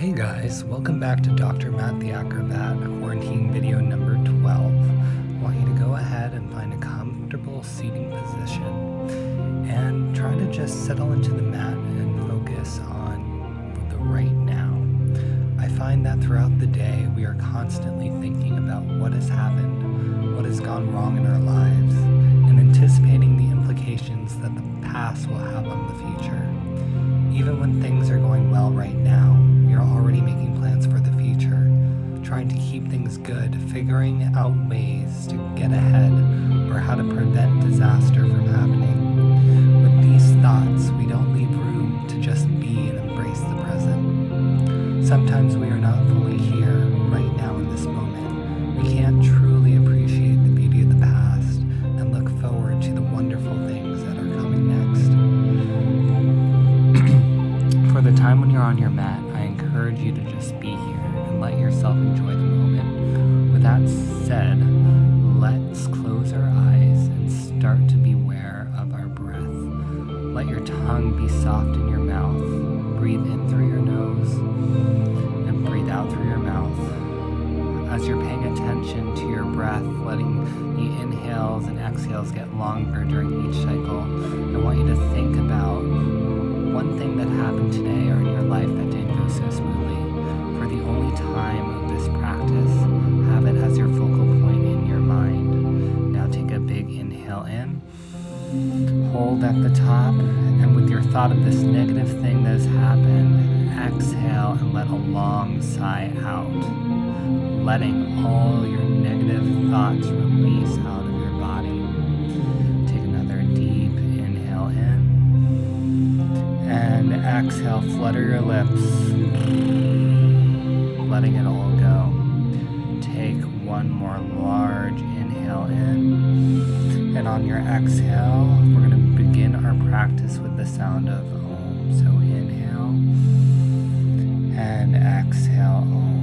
Hey guys, welcome back to Dr. Matt the Acrobat, quarantine video number 12. I want you to go ahead and find a comfortable seating position and try to just settle into the mat and focus on the right now. I find that throughout the day we are constantly thinking about what has happened, what has gone wrong in our lives, and anticipating the implications that the past will have on the future. Even when things are going well right now, we are already making plans for the future, trying to keep things good, figuring out ways to get ahead or how to prevent disaster from happening. With these thoughts, we don't leave room to just be and embrace the present. Sometimes we are not fully here right now in this moment. We can't truly appreciate the beauty of the past and look forward to the wonderful things that are coming next. For the time when you're on your mat, I encourage you to just be here and let yourself enjoy the moment. With that said, let's close our eyes and start to be aware of our breath. Let your tongue be soft in your mouth. Breathe in through your nose and breathe out through your mouth. As you're paying attention to your breath, letting the inhales and exhales get longer during each cycle, I want you to think about one thing that happened today or in your life that didn't go so smoothly. For the only time of this practice, have it as your focal point in your mind. Now take a big inhale in, hold at the top, and with your thought of this negative thing that has happened, exhale and let a long sigh out, letting all your negative thoughts release out of your body. Take another deep inhale in, and exhale, flutter your lips, letting it all go. Take one more large inhale in, and on your exhale, we're going to begin our practice with the sound of Om. So inhale, and exhale, Om.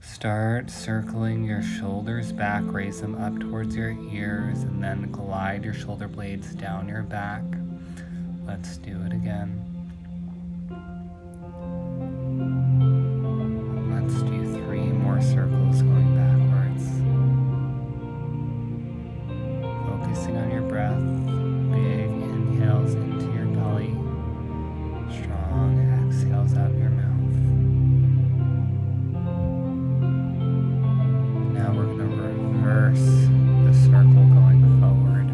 Start circling your shoulders back, raise them up towards your ears, and then glide your shoulder blades down your back. Let's do it again. Let's do 3 more circles going backwards. Focusing on your breath. Big inhales into your belly. Strong exhales out your mouth. Now we're going to reverse the circle going forward.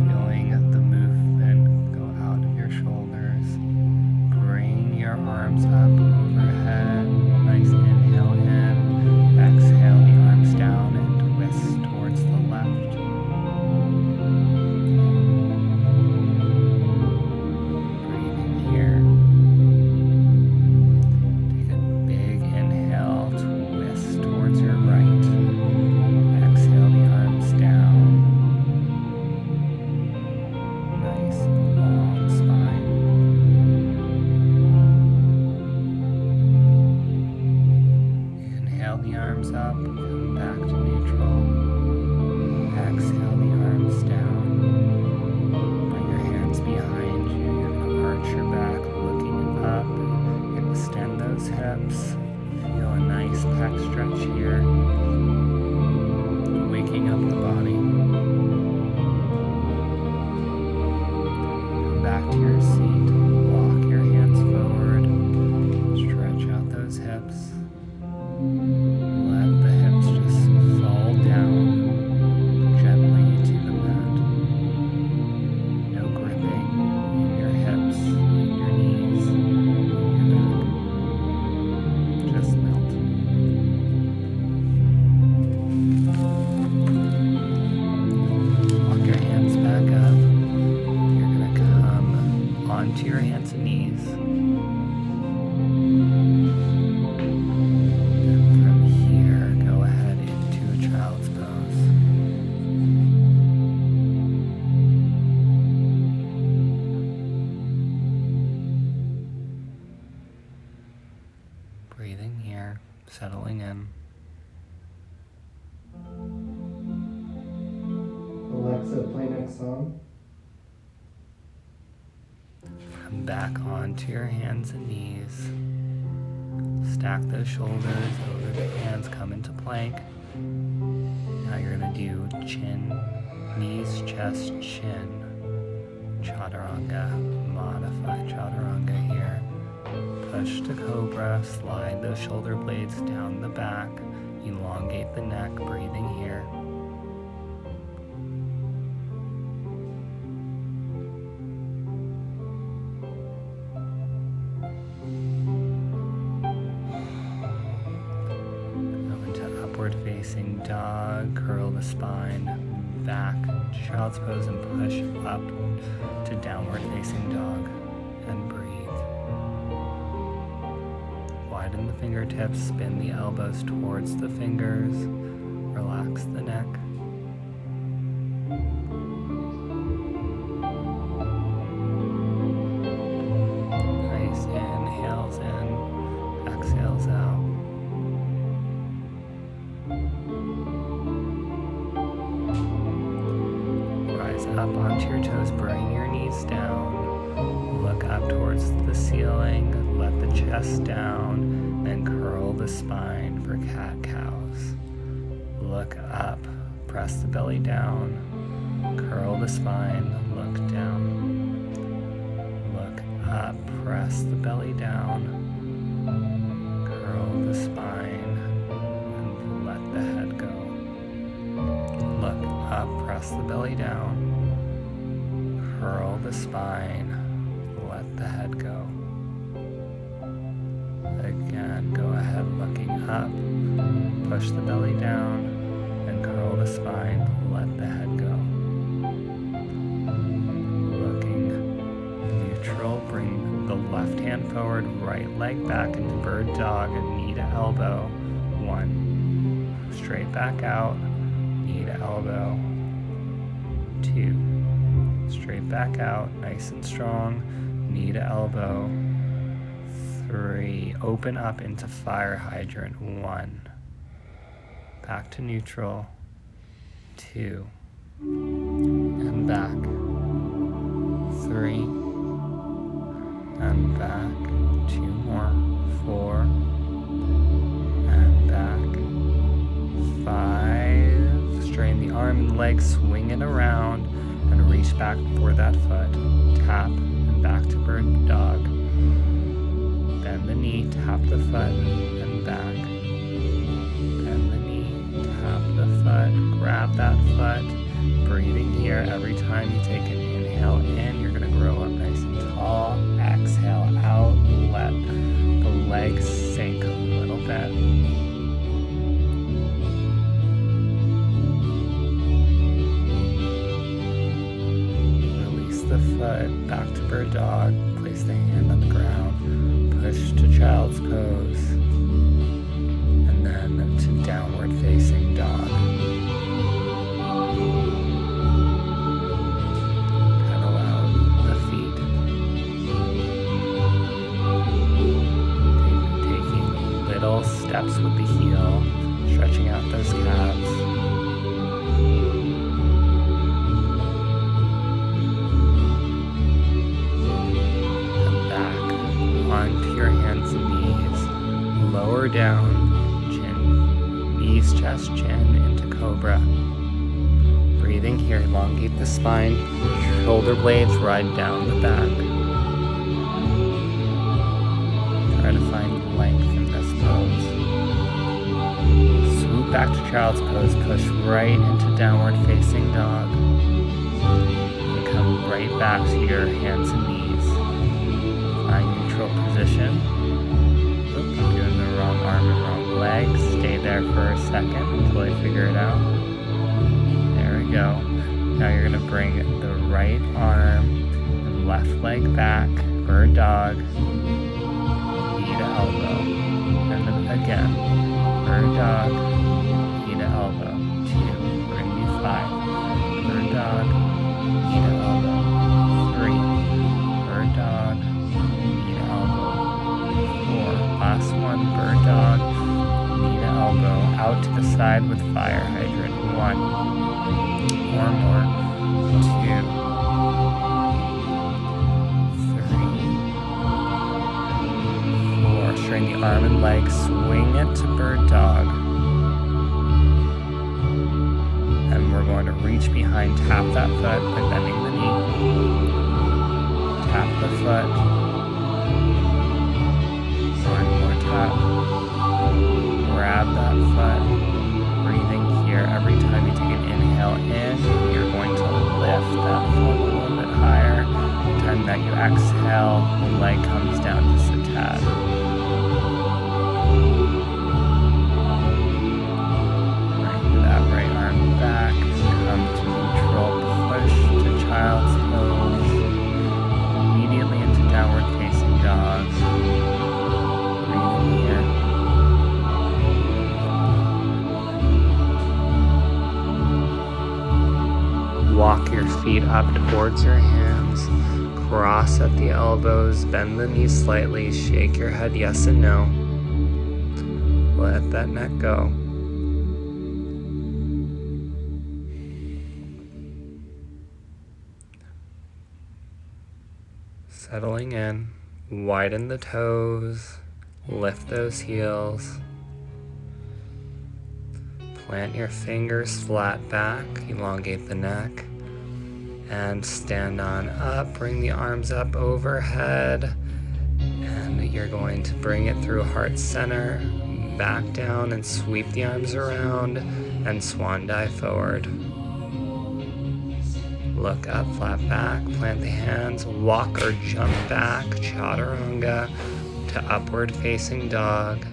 Feeling the movement go out of your shoulders. Bring your arms up overhead. Nice inhale in. Exhale the arms down and twist towards the left. Breathing here. Your right. Exhale the arms down. Nice long spine. Inhale the arms up, come back to neutral. Exhale the arms down. Bring your hands behind you. You're going to arch your back, looking up. Extend those hips. Feel a nice pec stretch here, waking up the body. Come back to your seat, walk your hands forward, stretch out those hips. Let the hips just fall down gently to the mat. No gripping in your hips, in your knees, in your back. Just melt. Walk your hands back up. You're going to come onto your breathing here, settling in. Alexa, play next song. Come back onto your hands and knees. Stack those shoulders over the hands, come into plank. Now you're going to do chin, knees, chest, chin. Chaturanga, modify chaturanga here. Push to cobra, slide those shoulder blades down the back, elongate the neck, breathing here. Go into upward facing dog, curl the spine back, child's pose, and push up to downward facing dog, and breathe. Widen the fingertips, spin the elbows towards the fingers, relax the neck. Nice inhales in, exhales out. Rise up onto your toes, bring your knees down. Look up towards the ceiling, let the chest down, then curl the spine for cat-cows. Look up, press the belly down, curl the spine, look down. Look up, press the belly down, curl the spine, and let the head go. Look up, press the belly down, curl the spine, let the head go. Again, go ahead looking up, push the belly down, and curl the spine, let the head go. Looking neutral, bring the left hand forward, right leg back into bird dog, and knee to elbow. 1. Straight back out, knee to elbow. 2. Straight back out, nice and strong, knee to elbow. 3. Open up into fire hydrant. 1. Back to neutral. 2. And back. 3. And back. 2 more. 4. And back. 5. Strain the arm and leg, swing it around, and reach back for that foot. Tap and back to bird dog. Bend the knee, tap the foot, and back. Bend the knee, tap the foot, grab that foot. Breathing here. Every time you take an inhale in, you're going to grow up nice and tall. Exhale out, let the legs sink a little bit. Release the foot, back to bird dog, place the hand on the ground. Push to child's pose, and then to downward facing dog. Pedal out the feet. Taking little steps with the heel, stretching out those calves. Onto your hands and knees, lower down, chin, knees, chest, chin, into cobra. Breathing here, elongate the spine, shoulder blades ride down the back. Try to find length in this pose. Swoop back to child's pose, push right into downward facing dog. And come right back to your hands and knees. Find neutral position. Oop, I'm doing the wrong arm and wrong leg. Stay there for a second until I figure it out. There we go. Now you're going to bring the right arm and left leg back, bird dog, knee to elbow. And then again, bird dog, knee to elbow. 2. We're going to do 5. Bird dog, knee to elbow. 3. Bird dog, knee to elbow. 4. Last one, bird dog. out to the side with fire hydrant. 1 or more. 2, 3, 4. Strain the arm and leg. Swing it to bird dog. And we're going to reach behind. Tap that foot by bending the knee. Tap the foot. One more tap. Grab that foot. Breathing here. Every time you take an inhale in, you're going to lift that foot a little bit higher. Every time that you exhale, the leg comes down just a tad. Bring that right arm back. Come to neutral. Push to child's pose. Immediately into downward facing dog. Breathing here. Walk your feet up towards your hands. Cross at the elbows. Bend the knees slightly. Shake your head yes and no. Let that neck go. Settling in. Widen the toes. Lift those heels. Plant your fingers flat back. Elongate the neck. And stand on up. Bring the arms up overhead. And you're going to bring it through heart center. Back down and sweep the arms around. And swan dive forward. Look up, flat back, plant the hands, walk or jump back, chaturanga to upward facing dog,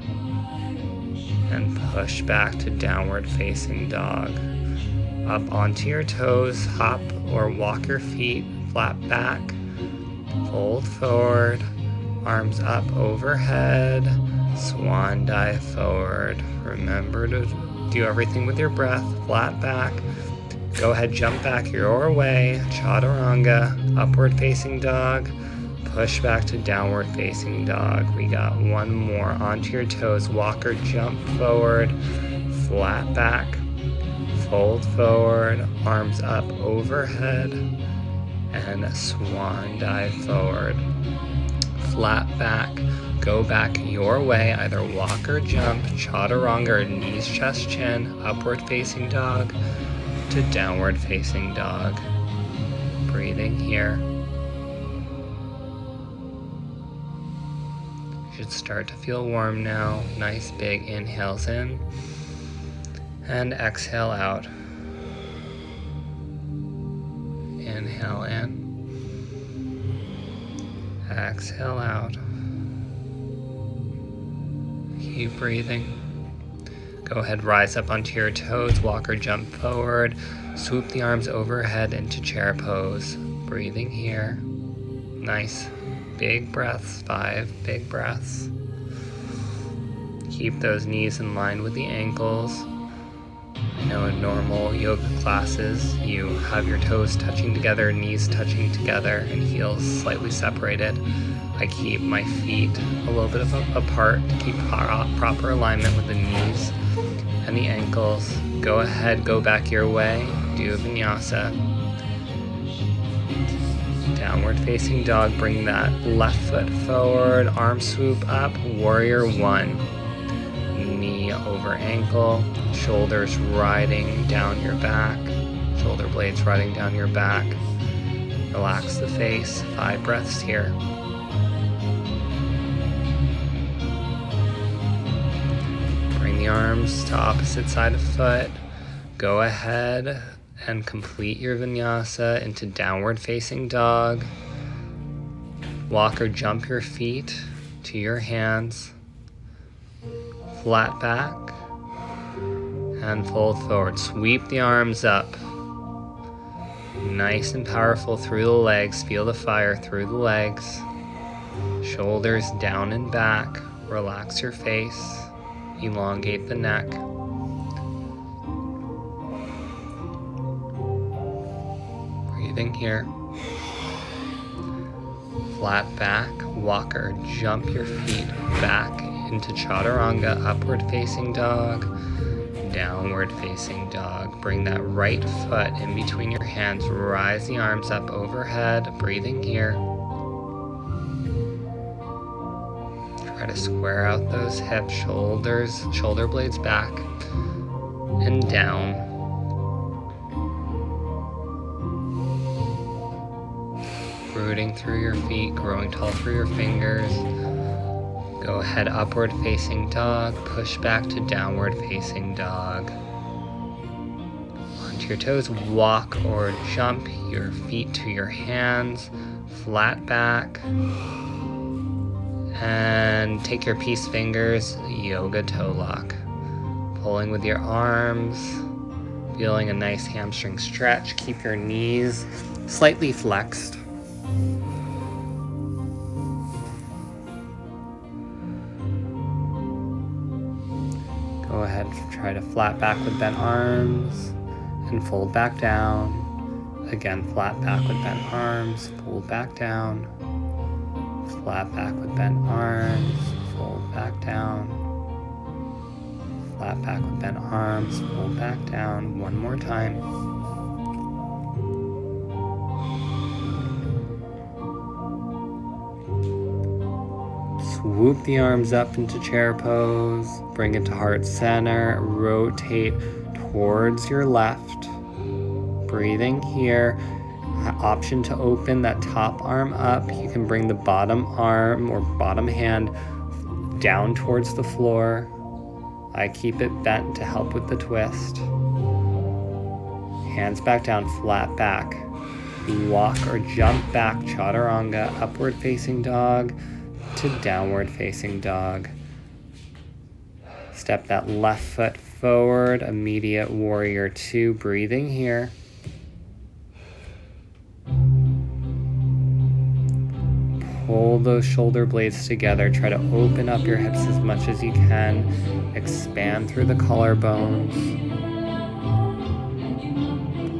and push back to downward facing dog. Up onto your toes, hop or walk your feet, flat back, fold forward, arms up overhead, swan dive forward. Remember to do everything with your breath, flat back. Go ahead, jump back your way, chaturanga, upward facing dog, push back to downward facing dog. We got one more. Onto your toes, walk or jump forward, flat back, fold forward, arms up overhead, and swan dive forward. Flat back, go back your way, either walk or jump, chaturanga or knees, chest, chin, upward facing dog, to downward facing dog. Breathing here. You should start to feel warm now. Nice big inhales in and exhale out. Inhale in. Exhale out. Keep breathing. Go ahead, rise up onto your toes, walk or jump forward, swoop the arms overhead into chair pose. Breathing here. Nice big breaths, 5 big breaths. Keep those knees in line with the ankles. I know in normal yoga classes, you have your toes touching together, knees touching together, and heels slightly separated. I keep my feet a little bit apart to keep proper alignment with the knees and the ankles. Go ahead, go back your way, do vinyasa. Downward facing dog, bring that left foot forward, arm swoop up, warrior 1. Knee over ankle, shoulders riding down your back, shoulder blades riding down your back. Relax the face, 5 breaths here. The arms to opposite side of foot. Go ahead and complete your vinyasa into downward facing dog. Walk or jump your feet to your hands. Flat back and fold forward. Sweep the arms up. Nice and powerful through the legs. Feel the fire through the legs. Shoulders down and back. Relax your face. Elongate the neck. Breathing here. Flat back, walk or jump your feet back into chaturanga, upward facing dog. downward facing dog. Bring that right foot in between your hands. Rise the arms up overhead. Breathing here. Try to square out those hips, shoulder blades back and down. Rooting through your feet, growing tall through your fingers. Go ahead, upward facing dog, push back to downward facing dog. Onto your toes, walk or jump your feet to your hands, flat back. And take your peace fingers, yoga toe lock. Pulling with your arms, feeling a nice hamstring stretch. Keep your knees slightly flexed. Go ahead, try to flat back with bent arms and fold back down. Again, flat back with bent arms, fold back down. Flat back with bent arms, fold back down. Flat back with bent arms, fold back down. One more time. Swoop the arms up into chair pose. Bring it to heart center. Rotate towards your left. Breathing here. Option to open that top arm up. You can bring the bottom arm or bottom hand down towards the floor. I keep it bent to help with the twist. Hands back down, flat back. Walk or jump back, chaturanga, upward facing dog to downward facing dog. Step that left foot forward, immediate warrior two, breathing here. Pull those shoulder blades together. Try to open up your hips as much as you can. Expand through the collarbones.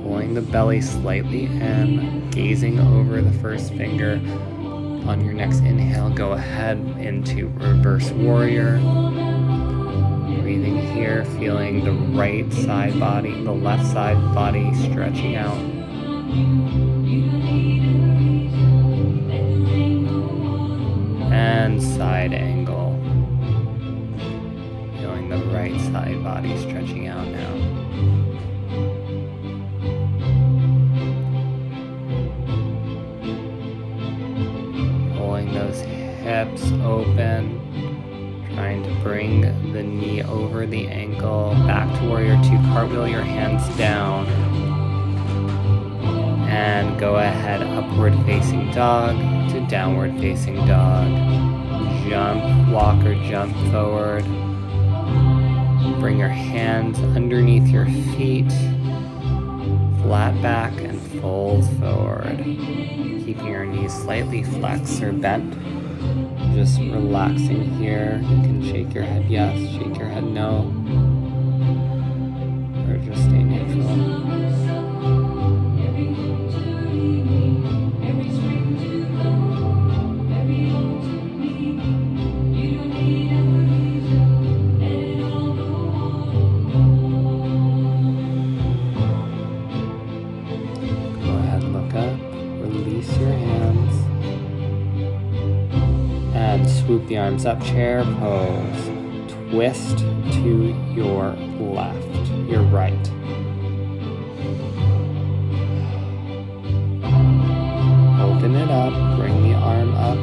Pulling the belly slightly in. Gazing over the first finger. On your next inhale, go ahead into reverse warrior. Breathing here, feeling the right side body, the left side body stretching out. And side angle. Feeling the right side body stretching out now. Pulling those hips open. Trying to bring the knee over the ankle. Back to warrior two. Cartwheel your hands down. And go ahead, upward facing dog to downward facing dog. Jump, walk or jump forward. Bring your hands underneath your feet. Flat back and fold forward. Keeping your knees slightly flexed or bent. Just relaxing here. You can shake your head yes, shake your head no. Or just stay neutral. Swoop the arms up, chair pose. Twist to your left, your right. Open it up, bring the arm up.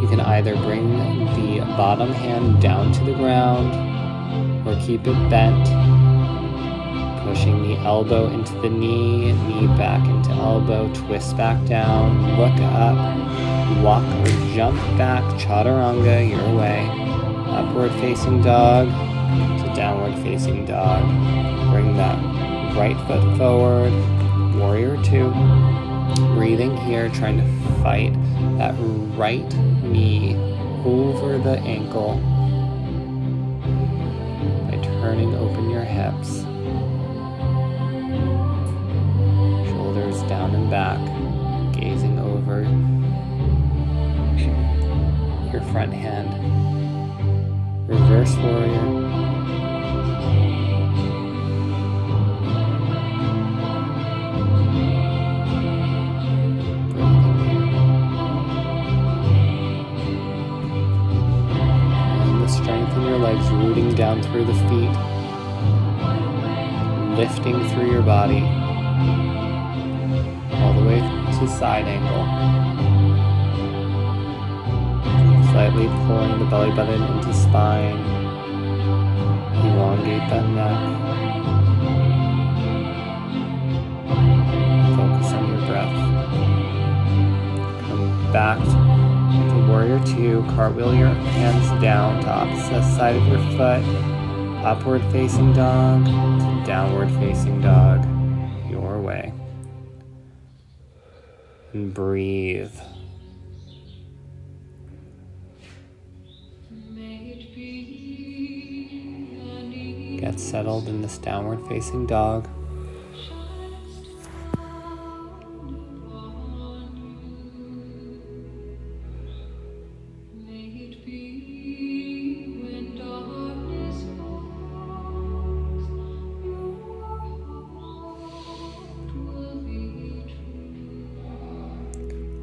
You can either bring the bottom hand down to the ground or keep it bent. Pushing the elbow into the knee, knee back into elbow, twist back down, look up. Walk or jump back, chaturanga your way. Upward facing dog to downward facing dog. Bring that right foot forward, warrior two. Breathing here, trying to fight that right knee over the ankle by turning open your hips. Shoulders down and back, gazing over your front hand. Reverse warrior. legs rooting down through the feet, lifting through your body, all the way to side angle. Slightly pulling the belly button into spine, elongate that neck. Focus on your breath. Come back to Warrior 2. Cartwheel your hands down to opposite side of your foot. Upward facing dog to downward facing dog. Your way. And breathe. Get settled in this downward facing dog.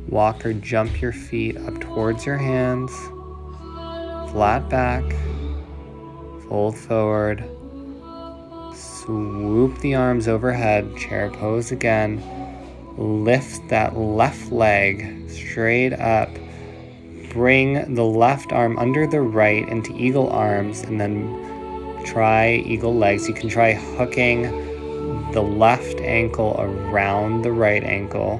Walk or jump your feet up towards your hands, flat back, fold forward, swoop the arms overhead, chair pose again, lift that left leg straight up, bring the left arm under the right into eagle arms, and then try eagle legs. You can try hooking the left ankle around the right ankle,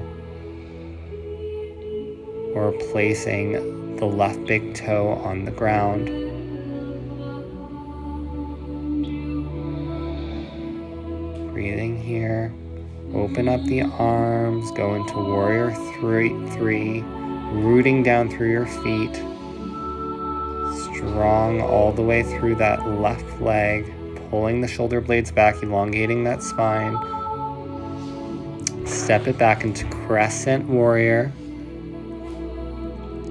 or placing the left big toe on the ground. Breathing here. Open up the arms, go into Warrior 3, rooting down through your feet. Strong all the way through that left leg, pulling the shoulder blades back, elongating that spine. Step it back into Crescent Warrior.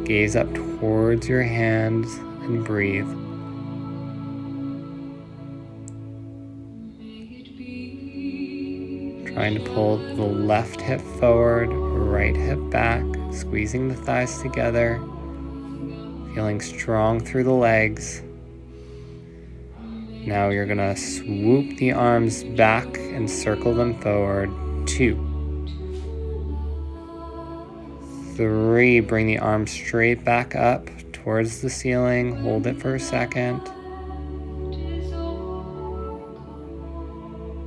Gaze up towards your hands and breathe. Trying to pull the left hip forward, right hip back, squeezing the thighs together, feeling strong through the legs. Now you're gonna swoop the arms back and circle them forward. 2, 3, bring the arms straight back up towards the ceiling. Hold it for a second.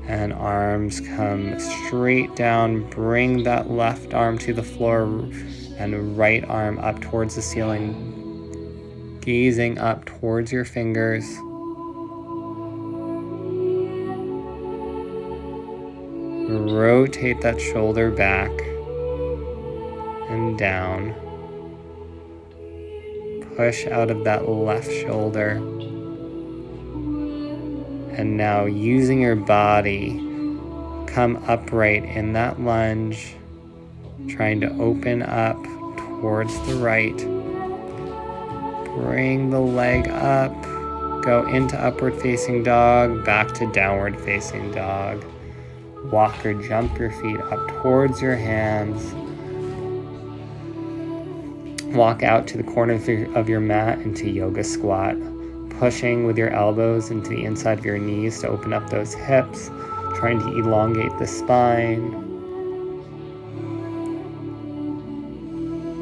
And arms come straight down. Bring that left arm to the floor and right arm up towards the ceiling. Gazing up towards your fingers. Rotate that shoulder back and down. Push out of that left shoulder. And now using your body, come upright in that lunge, trying to open up towards the right. Bring the leg up, go into upward facing dog, back to downward facing dog. Walk or jump your feet up towards your hands. Walk out to the corner of your mat into yoga squat, pushing with your elbows into the inside of your knees to open up those hips, trying to elongate the spine.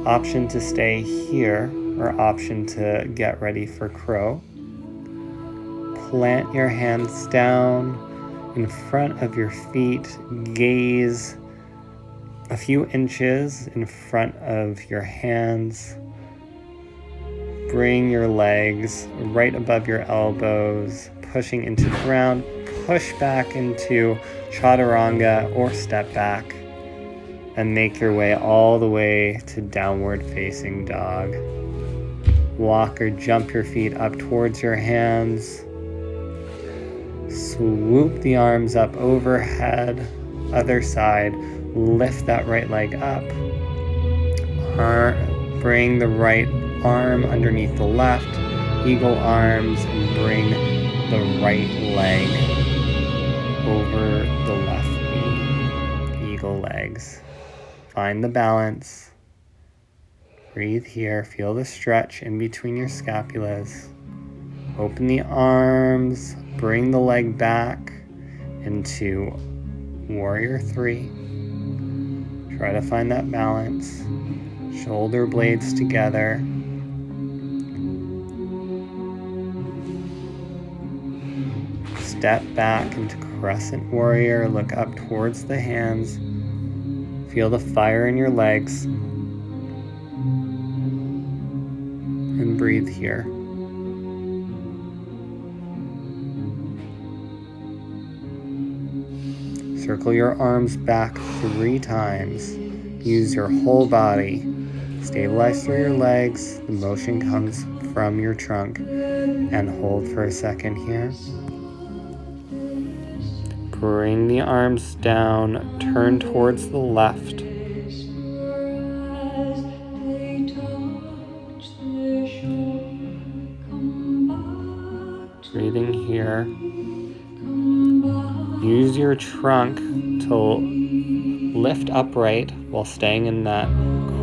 Option to stay here or option to get ready for crow. Plant your hands down in front of your feet, gaze a few inches in front of your hands. Bring your legs right above your elbows, pushing into the ground. Push back into chaturanga or step back and make your way all the way to downward facing dog. Walk or jump your feet up towards your hands. Swoop the arms up overhead, other side. Lift that right leg up. Bring the right arm underneath the left, eagle arms, and bring the right leg over the left knee, eagle legs. Find the balance. Breathe here, feel the stretch in between your scapulas. Open the arms, bring the leg back into Warrior 3. Try to find that balance. Shoulder blades together. Step back into Crescent Warrior. Look up towards the hands. Feel the fire in your legs. And breathe here. Circle your arms back 3 times. Use your whole body. Stabilize through your legs. The motion comes from your trunk. And hold for a second here. Bring the arms down. Turn towards the left. Breathing here. Use your trunk to lift upright while staying in that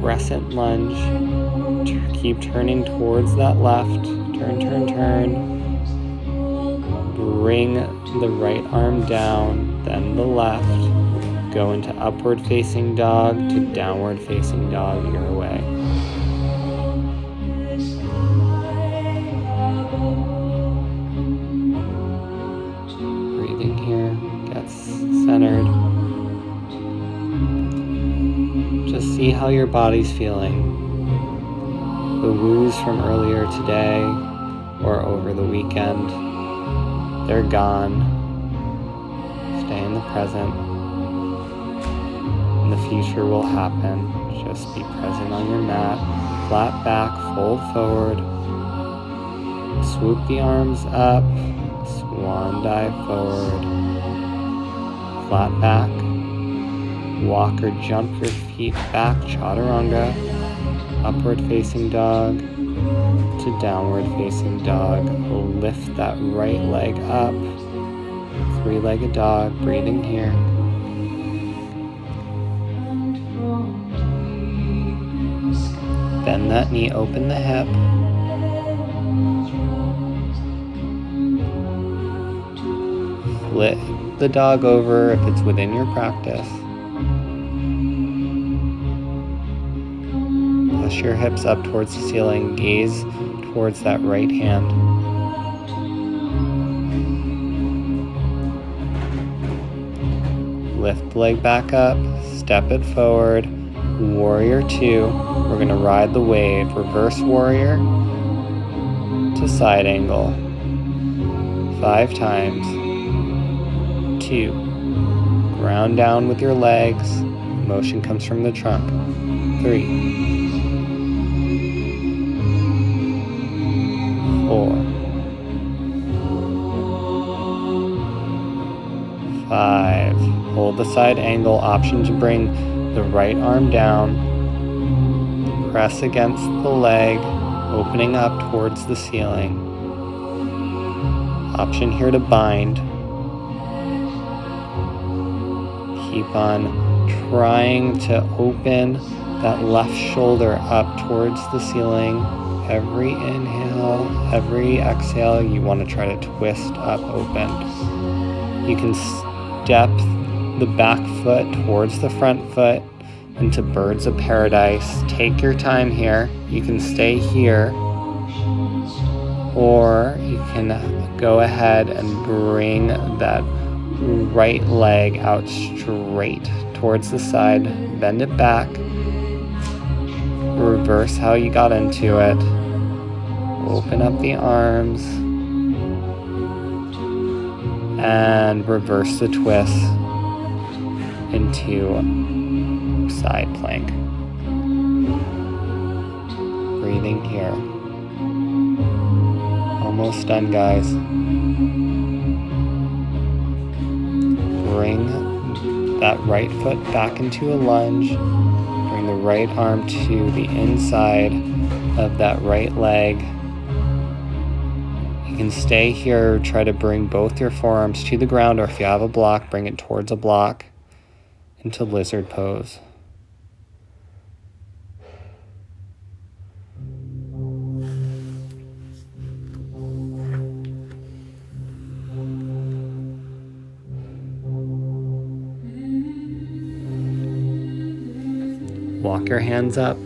crescent lunge. Keep turning towards that left. Turn, turn, turn. Bring the right arm down, then the left. Go into upward facing dog to downward facing dog your way. Breathing here, get centered. Just see how your body's feeling. The woos from earlier today or over the weekend, they're gone. Stay in the present. And the future will happen. Just be present on your mat. Flat back, fold forward. Swoop the arms up. Swan dive forward. Flat back. Walk or jump your feet back, chaturanga. Upward facing dog to downward facing dog. Lift that right leg up. 3-legged dog, breathing here. Bend that knee, open the hip. Flip the dog over if it's within your practice. Push your hips up towards the ceiling. Gaze towards that right hand. Lift the leg back up. Step it forward. Warrior 2. We're going to ride the wave. Reverse warrior to side angle. 5 times. 2. Ground down with your legs. Motion comes from the trunk. 3. 4, 5. Hold the side angle. Option to bring the right arm down. Press against the leg, opening up towards the ceiling. Option here to bind. Keep on trying to open that left shoulder up towards the ceiling. Every inhale, every exhale, you want to try to twist up open. You can step the back foot towards the front foot into birds of paradise. Take your time here. You can stay here, or you can go ahead and bring that right leg out straight towards the side. Bend it back. Reverse how you got into it. Open up the arms and reverse the twist into side plank. Breathing here. Almost done, guys. Bring that right foot back into a lunge. Bring the right arm to the inside of that right leg. You can stay here, try to bring both your forearms to the ground, or if you have a block, bring it towards a block into lizard pose. Walk your hands up.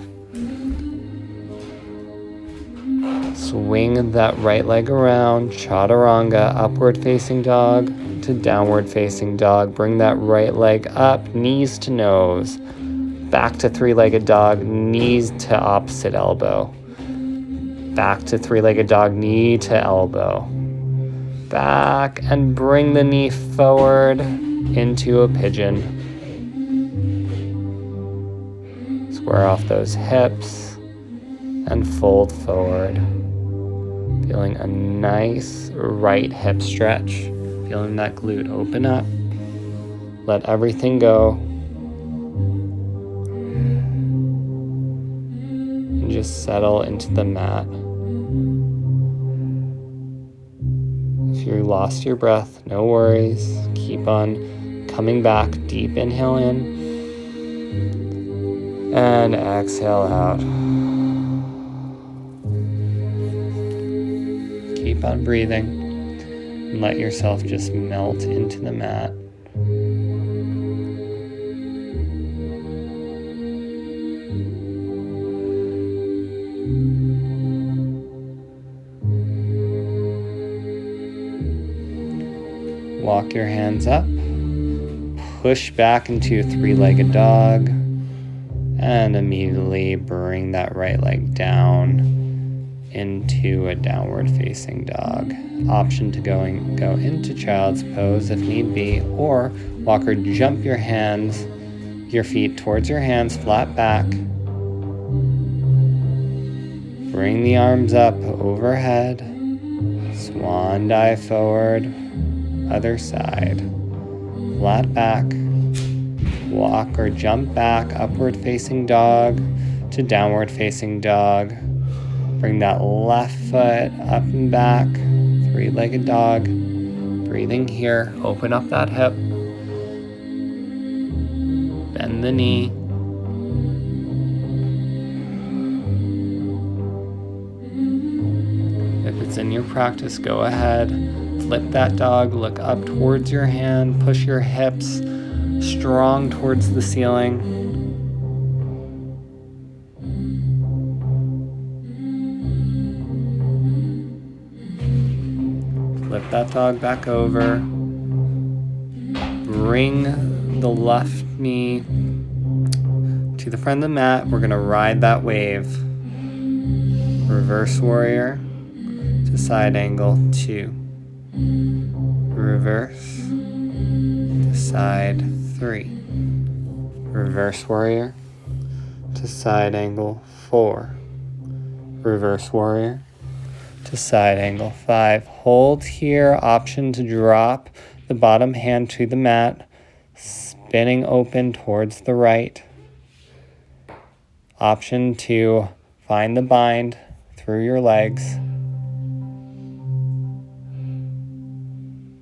Swing that right leg around, chaturanga, upward facing dog to downward facing dog. Bring that right leg up, knees to nose. Back to three-legged dog, knees to opposite elbow. Back to three-legged dog, knee to elbow. Back and bring the knee forward into a pigeon. Square off those hips and fold forward. Feeling a nice right hip stretch. Feeling that glute open up. Let everything go. And just settle into the mat. If you lost your breath, no worries. Keep on coming back. Deep inhale in. And exhale out. Keep on breathing and let yourself just melt into the mat. Walk your hands up, push back into a three-legged dog, and immediately bring that right leg down into a downward facing dog. Option to go into child's pose if need be, or walk or jump your feet towards your hands, flat back. Bring the arms up overhead, swan dive forward, other side, flat back. Walk or jump back, upward facing dog to downward facing dog. Bring that left foot up and back, three-legged dog. Breathing here, open up that hip. Bend the knee. If it's in your practice, go ahead. Flip that dog, look up towards your hand, push your hips strong towards the ceiling. Flip that dog back over. Bring the left knee to the front of the mat. We're going to ride that wave. Reverse warrior to side angle 2. Reverse to side 3. Reverse warrior to side angle 4. Reverse warrior to side angle 5. Hold here, option to drop the bottom hand to the mat, spinning open towards the right. Option to find the bind through your legs.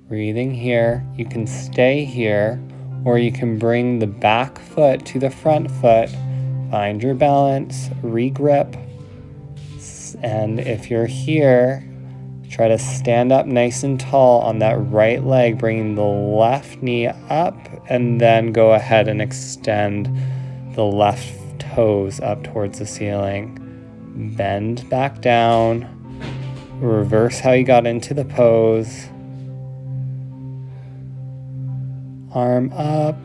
Breathing here, you can stay here, or you can bring the back foot to the front foot, find your balance, regrip, and if you're here, try to stand up nice and tall on that right leg, bringing the left knee up, and then go ahead and extend the left toes up towards the ceiling. Bend back down, reverse how you got into the pose. Arm up,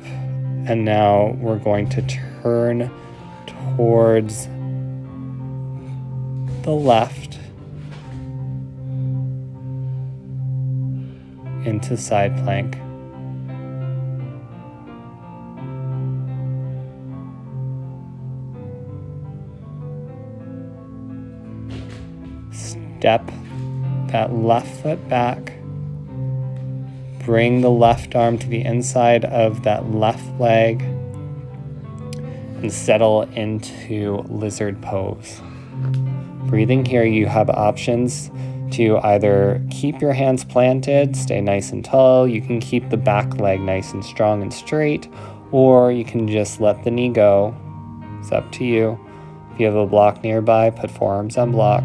and now we're going to turn towards the left into side plank. Step that left foot back. Bring the left arm to the inside of that left leg and settle into lizard pose. Breathing here, you have options to either keep your hands planted, stay nice and tall. You can keep the back leg nice and strong and straight, or you can just let the knee go. It's up to you. If you have a block nearby, put forearms on block.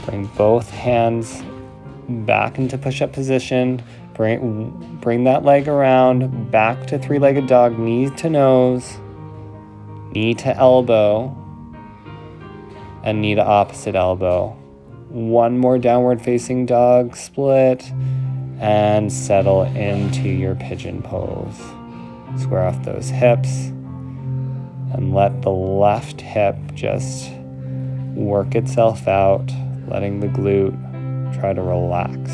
Bring both hands back into push-up position. Bring that leg around, back to three-legged dog, knees to nose. knee to elbow, and knee to opposite elbow. One more downward facing dog split, and settle into your pigeon pose. Square off those hips, and let the left hip just work itself out, letting the glute try to relax.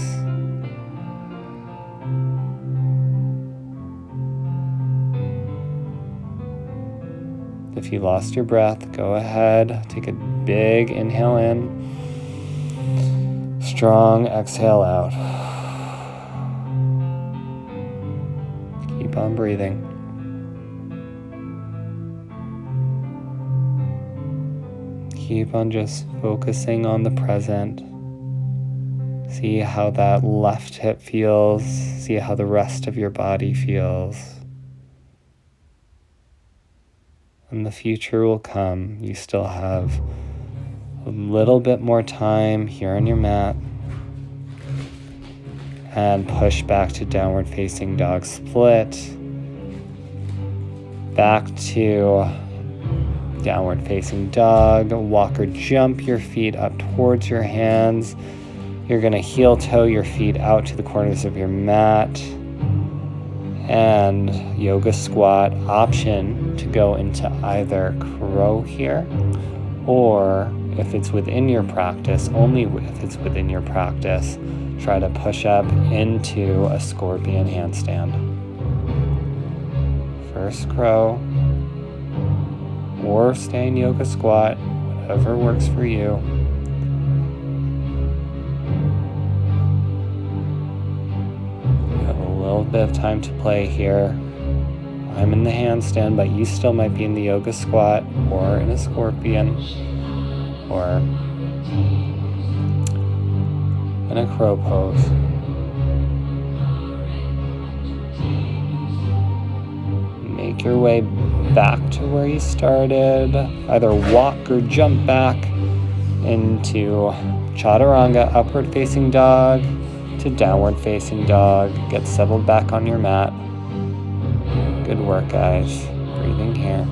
If you lost your breath, go ahead, take a big inhale in, strong exhale out. Keep on breathing. Keep on just focusing on the present. See how that left hip feels. See how the rest of your body feels. And the future will come. You still have a little bit more time here on your mat. And push back to downward facing dog split. Back to downward facing dog. Walk or jump your feet up towards your hands. You're going to heel toe your feet out to the corners of your mat. And yoga squat, option to go into either crow here, or if it's within your practice, only if it's within your practice, try to push up into a scorpion handstand. First crow, or stay in yoga squat, whatever works for you. You have a little bit of time to play here. I'm in the handstand, but you still might be in the yoga squat or in a scorpion or in a crow pose. Make your way back to where you started. Either walk or jump back into chaturanga, upward facing dog, to downward facing dog. Get settled back on your mat. Good work, guys. Breathing here.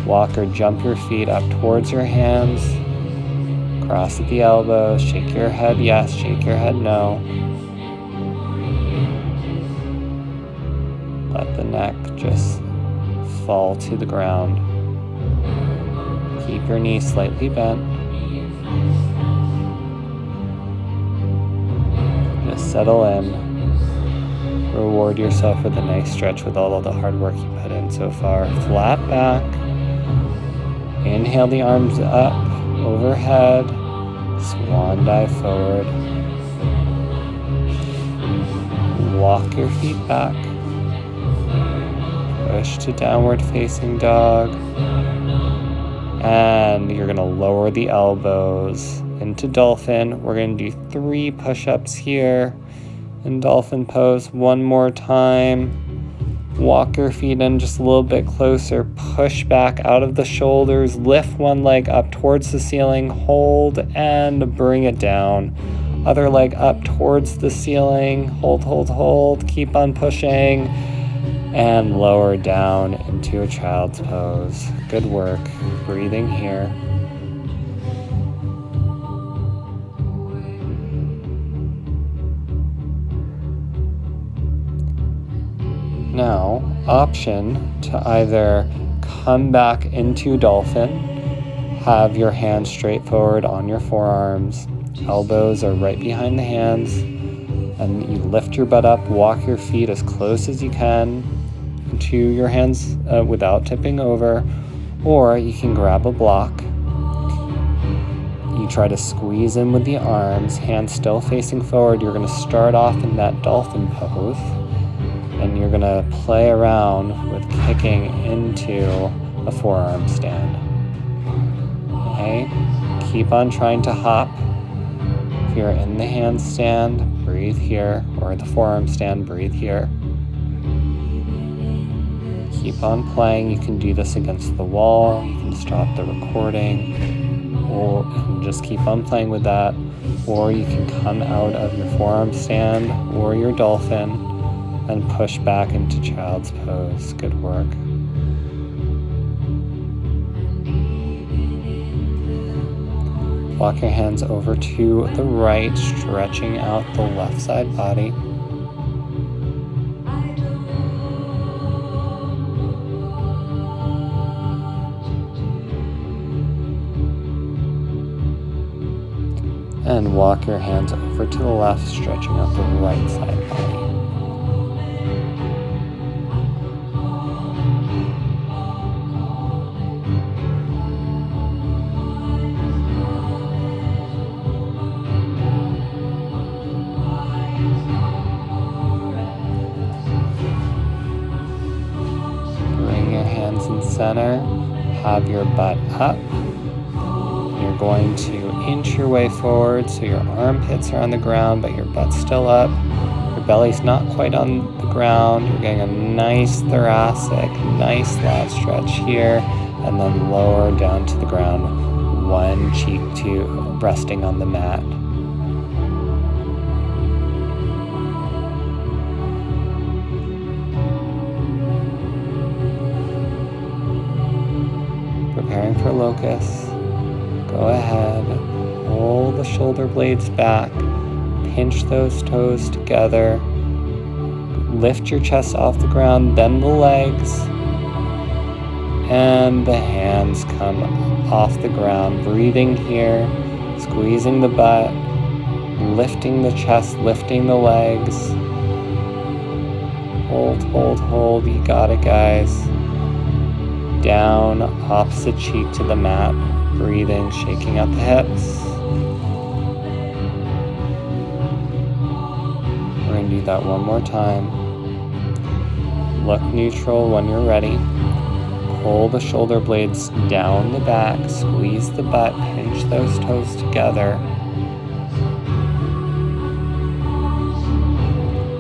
Walk or jump your feet up towards your hands. Cross at the elbows. Shake your head yes, shake your head no. Let the neck just fall to the ground. Keep your knees slightly bent. Just settle in. Reward yourself with a nice stretch with all of the hard work you put in so far. Flat back. Inhale the arms up, overhead. Swan dive forward. Walk your feet back. Push to downward facing dog. And you're going to lower the elbows into dolphin. We're going to do 3 push-ups here in dolphin pose. One more time. Walk your feet in just a little bit closer. Push back out of the shoulders. Lift one leg up towards the ceiling. Hold and bring it down. Other leg up towards the ceiling. Hold, hold, hold. Keep on pushing. And lower down into a child's pose. Good work. Breathing here. Now, option to either come back into dolphin, have your hands straight forward on your forearms, elbows are right behind the hands, and you lift your butt up, walk your feet as close as you can to your hands without tipping over, or you can grab a block. You try to squeeze in with the arms, hands still facing forward. You're going to start off in that dolphin pose, and you're going to play around with kicking into a forearm stand. Okay, keep on trying to hop. If you're in the handstand, breathe here, or the forearm stand, breathe here. Keep on playing. You can do this against the wall. You can stop the recording, or just keep on playing with that. Or you can come out of your forearm stand or your dolphin and push back into child's pose. Good work. Walk your hands over to the right, stretching out the left side body. And walk your hands over to the left, stretching out the right side body. Bring your hands in center, have your butt up. You're going to inch your way forward so your armpits are on the ground, but your butt's still up. Your belly's not quite on the ground. You're getting a nice thoracic, nice lat stretch here, and then lower down to the ground, one cheek to resting on the mat. Preparing for locust. Go ahead, pull the shoulder blades back, pinch those toes together, lift your chest off the ground, then the legs, and the hands come off the ground. Breathing here, squeezing the butt, lifting the chest, lifting the legs. Hold, hold, hold, you got it, guys. Down, opposite cheek to the mat. Breathing, shaking out the hips. We're going to do that one more time. Look neutral when you're ready. Pull the shoulder blades down the back, squeeze the butt, pinch those toes together.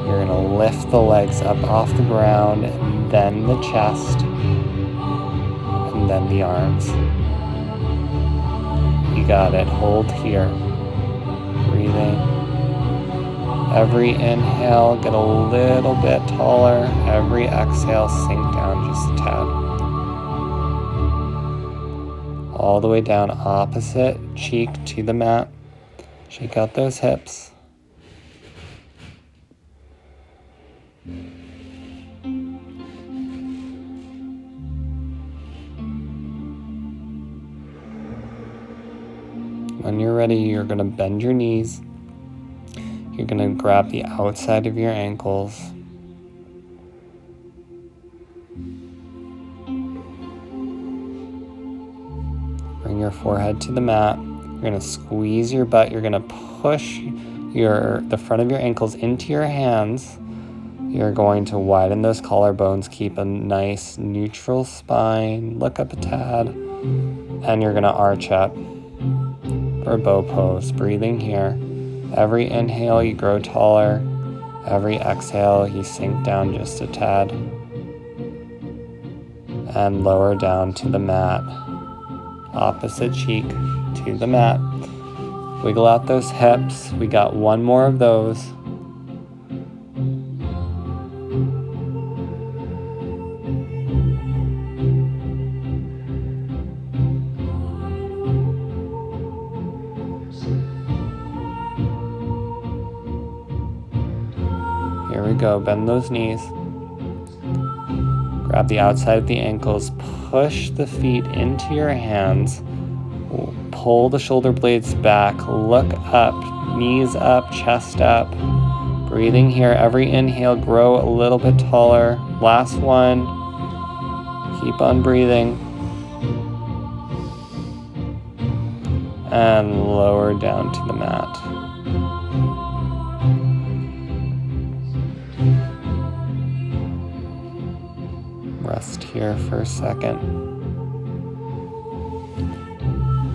You're going to lift the legs up off the ground, and then the chest, and then the arms. You got it. Hold here. Breathing. Every inhale, get a little bit taller. Every exhale, sink down just a tad. All the way down, opposite cheek to the mat. Shake out those hips. When you're ready, you're going to bend your knees. You're going to grab the outside of your ankles. Bring your forehead to the mat. You're going to squeeze your butt. You're going to push the front of your ankles into your hands. You're going to widen those collarbones. Keep a nice neutral spine. Look up a tad. And you're going to arch up for bow pose. Breathing here. Every inhale you grow taller. Every exhale you sink down just a tad. And lower down to the mat. Opposite cheek to the mat. Wiggle out those hips. We got one more of those. Here we go, bend those knees. Grab the outside of the ankles, push the feet into your hands, pull the shoulder blades back, look up, knees up, chest up. Breathing here, every inhale, grow a little bit taller. Last one, keep on breathing. And lower down to the mat. Rest here for a second.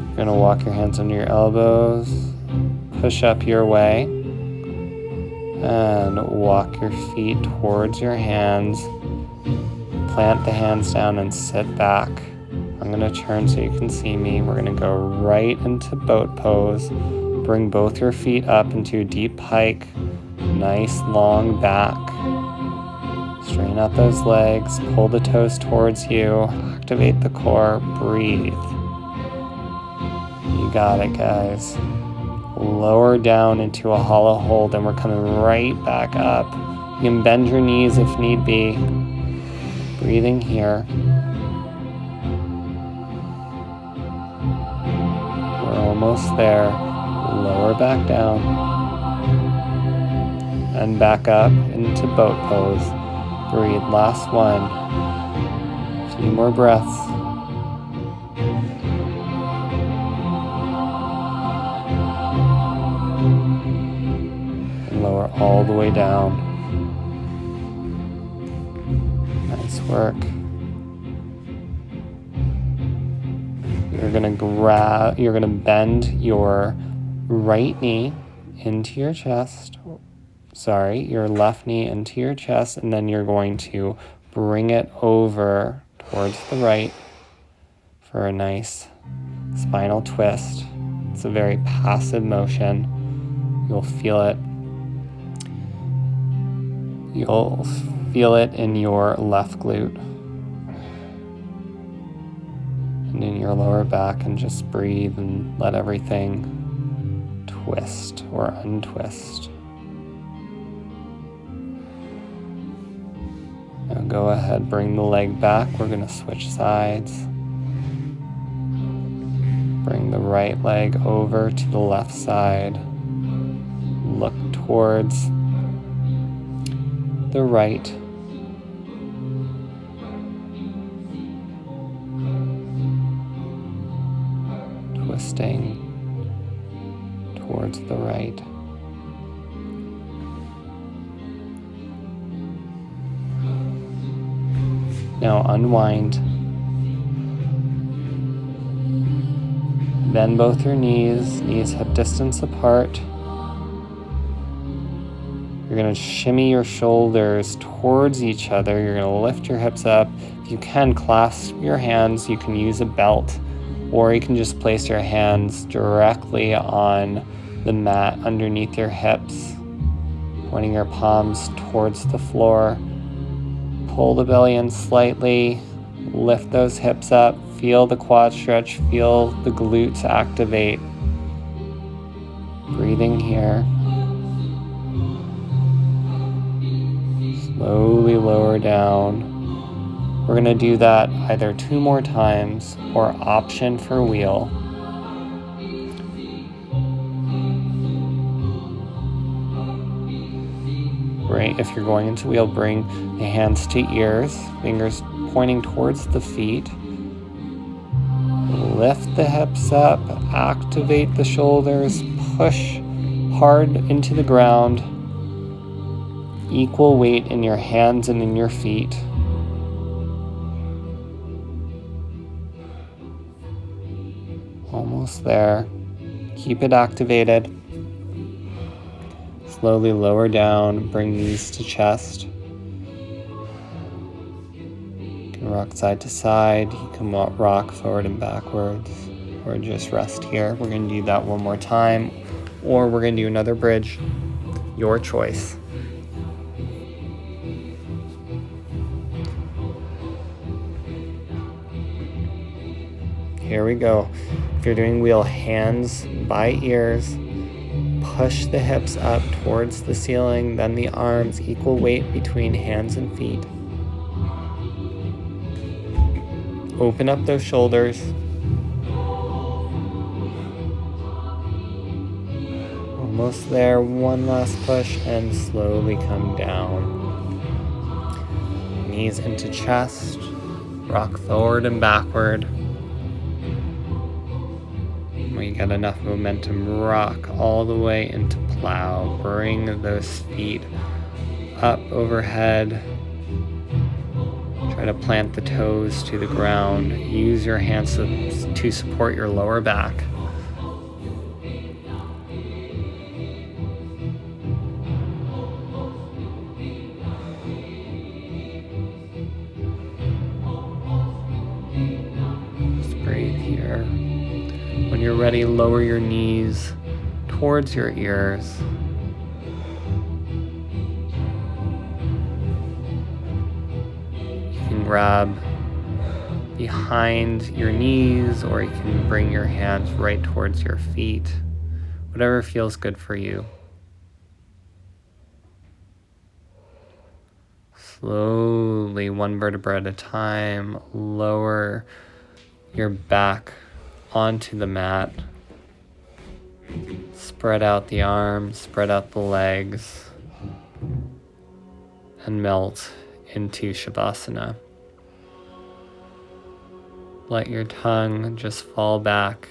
You're going to walk your hands under your elbows, push up your way, and walk your feet towards your hands. Plant the hands down and sit back. I'm going to turn so you can see me. We're going to go right into boat pose. Bring both your feet up into a deep hike. Nice long back. Straighten out those legs, pull the toes towards you, activate the core, breathe. You You got it, guys. Lower down into a hollow hold, and we're coming right back up. You can bend your knees if need be. Breathing here. We're almost there. Lower back down. And back up into boat pose. Breathe. Last one. A few more breaths. And lower all the way down. Nice work. You're gonna bend your right knee into your chest. Sorry, your left knee into your chest, and then you're going to bring it over towards the right for a nice spinal twist. It's a very passive motion. You'll feel it. You'll feel it in your left glute and in your lower back, and just breathe and let everything twist or untwist. Now go ahead, bring the leg back. We're going to switch sides. Bring the right leg over to the left side. Look towards the right. Twisting towards the right. Now unwind. Bend both your knees hip distance apart. You're going to shimmy your shoulders towards each other. You're going to lift your hips up. If you can, clasp your hands. You can use a belt, or you can just place your hands directly on the mat underneath your hips, pointing your palms towards the floor. Pull the belly in slightly, lift those hips up, feel the quad stretch, feel the glutes activate. Breathing here. Slowly lower down. We're going to do that either 2 more times or option for wheel. If you're going into wheel, bring the hands to ears, fingers pointing towards the feet. Lift the hips up, activate the shoulders, push hard into the ground. Equal weight in your hands and in your feet. Almost there. Keep it activated. Slowly lower down, bring knees to chest. You can rock side to side, you can rock forward and backwards, or just rest here. We're going to do that one more time, or we're going to do another bridge. Your choice. Here we go. If you're doing wheel, hands by ears. Push the hips up towards the ceiling, then the arms, equal weight between hands and feet. Open up those shoulders. Almost there, one last push, and slowly come down. Knees into chest, rock forward and backward. When you get enough momentum, rock all the way into plow. Bring those feet up overhead. Try to plant the toes to the ground. Use your hands to support your lower back. Just breathe here. When you're ready, lower your knees towards your ears. You can grab behind your knees, or you can bring your hands right towards your feet, whatever feels good for you. Slowly, one vertebra at a time, lower your back onto the mat. Spread out the arms, spread out the legs, and melt into Shavasana. Let your tongue just fall back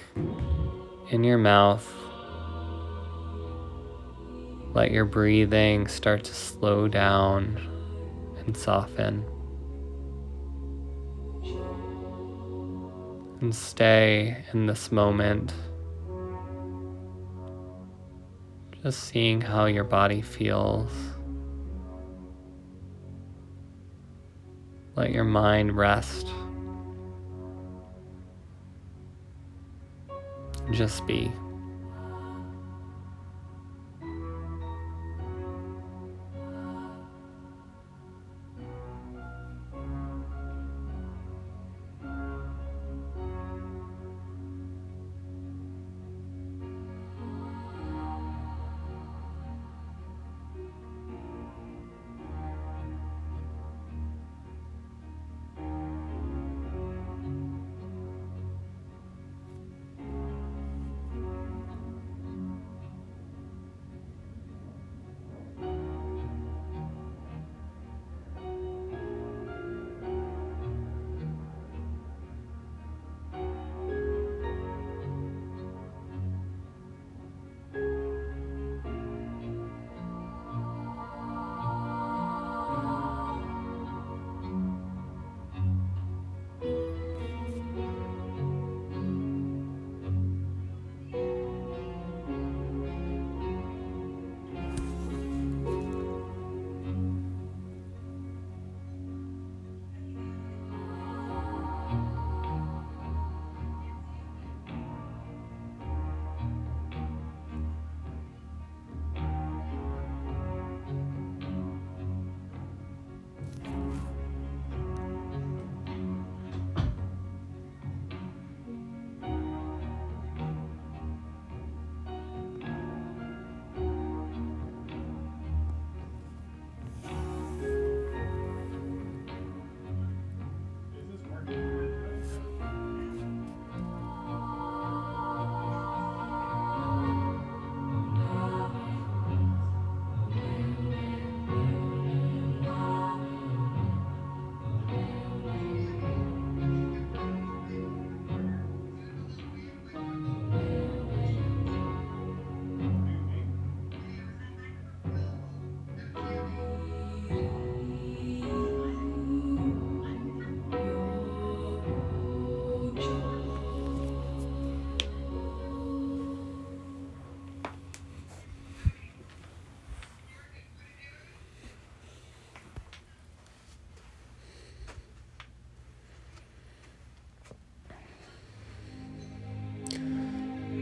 in your mouth. Let your breathing start to slow down and soften. And stay in this moment, just seeing how your body feels. Let your mind rest. Just be.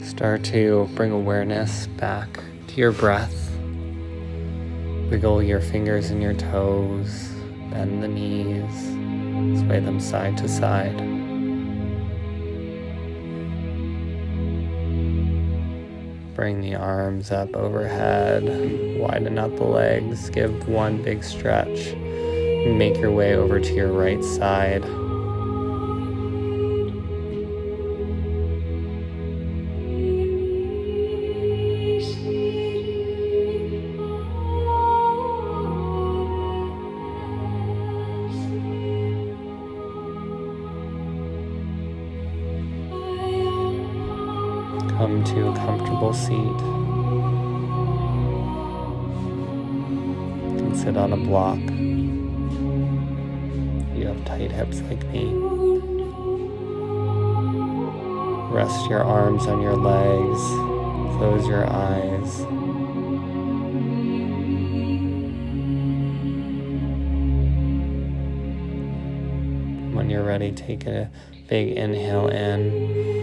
Start to bring awareness back to your breath. Wiggle your fingers and your toes, bend the knees, sway them side to side. Bring the arms up overhead, widen out the legs, give one big stretch, and make your way over to your right side. Come to a comfortable seat. You can sit on a block. You have tight hips like me. Rest your arms on your legs. Close your eyes. When you're ready, take a big inhale in.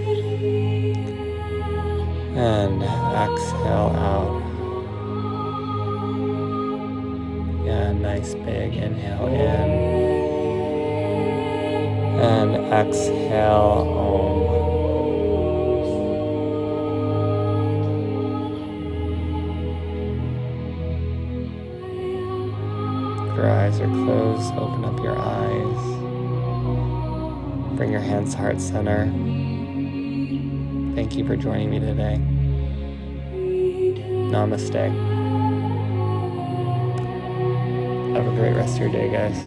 And exhale out. Yeah, nice big inhale in. And exhale, Om. If your eyes are closed, open up your eyes. Bring your hands to heart center. Thank you for joining me today. Namaste. Have a great rest of your day, guys.